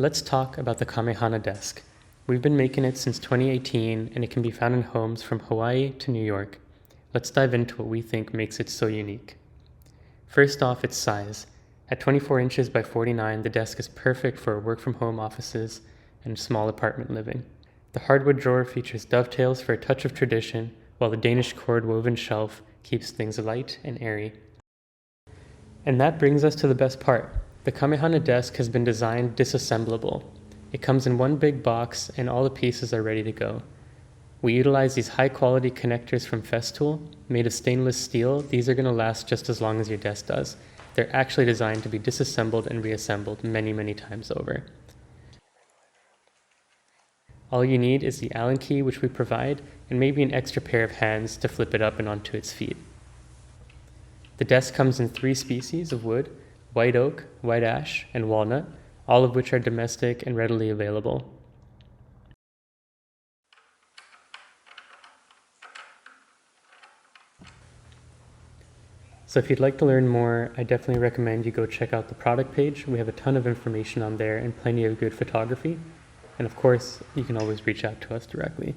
Let's talk about the Kamehana Desk. We've been making it since 2018 and it can be found in homes from Hawaii to New York. Let's dive into what we think makes it so unique. First off, its size. At 24 inches by 49, the desk is perfect for work from home offices and small apartment living. The hardwood drawer features dovetails for a touch of tradition, while the Danish cord woven shelf keeps things light and airy. And that brings us to the best part. The Kamehana Desk has been designed disassemblable. It comes in one big box and all the pieces are ready to go. We utilize these high quality connectors from Festool, made of stainless steel. These are going to last just as long as your desk does. They're actually designed to be disassembled and reassembled many times over. All you need is the Allen key, which we provide, and maybe an extra pair of hands to flip it up and onto its feet. The desk comes in 3 species of wood: white oak, white ash, and walnut, all of which are domestic and readily available. So if you'd like to learn more, I definitely recommend you go check out the product page. We have a ton of information on there and plenty of good photography. And of course, you can always reach out to us directly.